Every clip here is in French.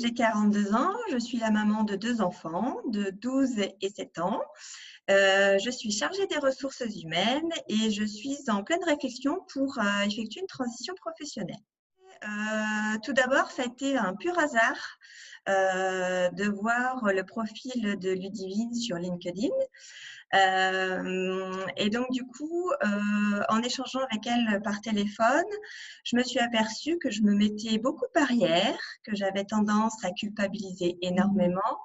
j'ai 42 ans, je suis la maman de 2 enfants de 12 et 7 ans. Je suis chargée des ressources humaines et je suis en pleine réflexion pour effectuer une transition professionnelle. Tout d'abord, ça a été un pur hasard de voir le profil de Ludivine sur LinkedIn. Et donc, du coup, en échangeant avec elle par téléphone, je me suis aperçue que je me mettais beaucoup de barrières, que j'avais tendance à culpabiliser énormément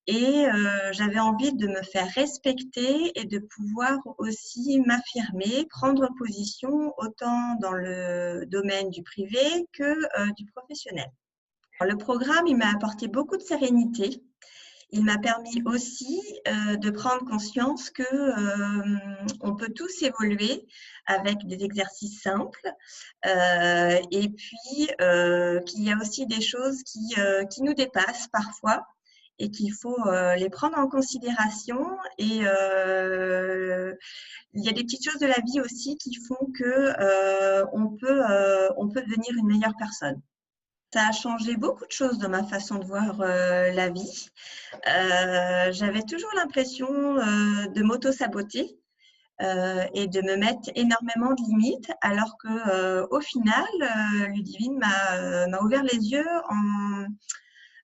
et j'avais envie de me faire respecter et de pouvoir aussi m'affirmer, prendre position autant dans le domaine du privé que du professionnel. Alors, le programme, il m'a apporté beaucoup de sérénité. Il m'a permis aussi de prendre conscience que on peut tous évoluer avec des exercices simples et puis qu'il y a aussi des choses qui nous dépassent parfois et qu'il faut les prendre en considération. Et il y a des petites choses de la vie aussi qui font que on peut devenir une meilleure personne. Ça a changé beaucoup de choses dans ma façon de voir la vie. J'avais toujours l'impression de m'auto-saboter et de me mettre énormément de limites, alors que au final, Ludivine m'a ouvert les yeux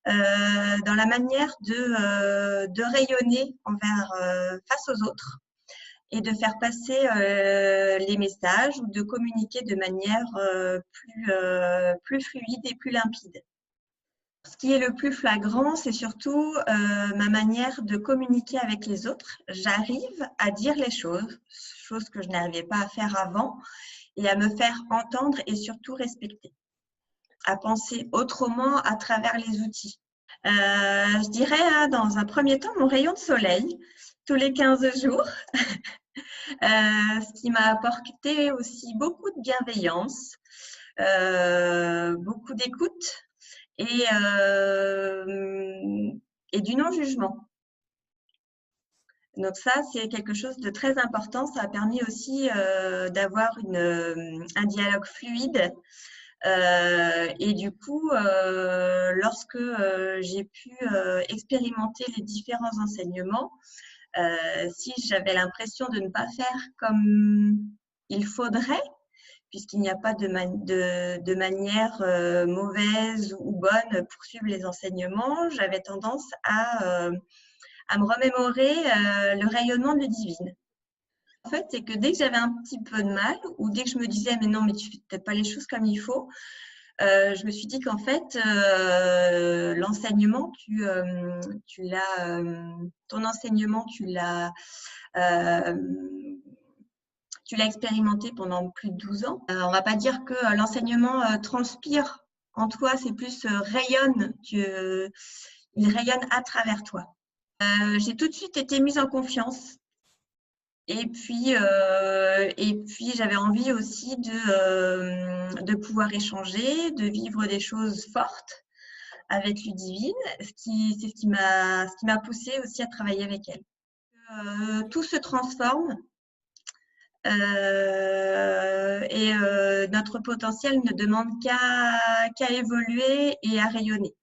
dans la manière de rayonner face aux autres et de faire passer les messages ou de communiquer de manière plus fluide et plus limpide. Ce qui est le plus flagrant, c'est surtout ma manière de communiquer avec les autres. J'arrive à dire les choses que je n'arrivais pas à faire avant, et à me faire entendre et surtout respecter. À penser autrement à travers les outils. Je dirais, dans un premier temps, mon rayon de soleil, tous les 15 jours. Ce qui m'a apporté aussi beaucoup de bienveillance, beaucoup d'écoute et du non-jugement. Donc ça, c'est quelque chose de très important. Ça a permis aussi d'avoir un dialogue fluide. Et du coup, lorsque j'ai pu expérimenter les différents enseignements, si j'avais l'impression de ne pas faire comme il faudrait, puisqu'il n'y a pas de manière mauvaise ou bonne pour suivre les enseignements, j'avais tendance à me remémorer le rayonnement de Ludivine. En fait, c'est que dès que j'avais un petit peu de mal ou dès que je me disais « mais non, mais tu fais peut-être pas les choses comme il faut », je me suis dit qu'en fait, l'enseignement, ton enseignement, tu l'as expérimenté pendant plus de 12 ans. On ne va pas dire que l'enseignement transpire en toi, c'est plus rayonne, il rayonne à travers toi. J'ai tout de suite été mise en confiance. Et puis j'avais envie aussi de pouvoir échanger, de vivre des choses fortes avec Ludivine, c'est ce qui m'a poussée aussi à travailler avec elle. Tout se transforme et notre potentiel ne demande qu'à évoluer et à rayonner.